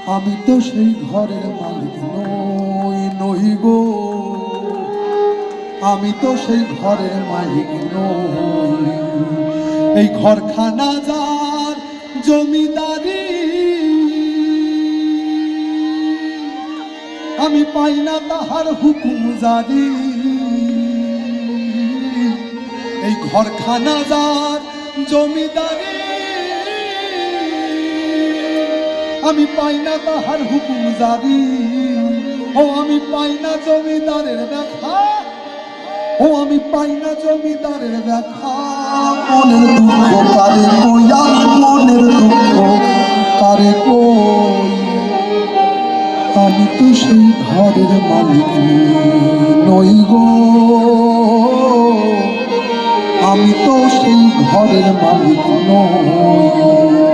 আমি তো সেই ঘরের মালিক নই গো, আমি তো সেই ঘরের মালিক নই। এই ঘরখানা যার জমিদারি, আমি পাই না তাহার হুকুম জারি। এই ঘরখানা যার জমিদারি, আমি পাই না তাহার হুকুম জারি। ও আমি পাই না জমিদারের দেখা, ও আমি পাই না জমিদারের দেখা। মনের দুঃখ কারে কই, মনের দুঃখ কারে কই। আমি তো সেই ঘরের মালিক নই গো, আমি তো সেই ঘরের মালিক নই।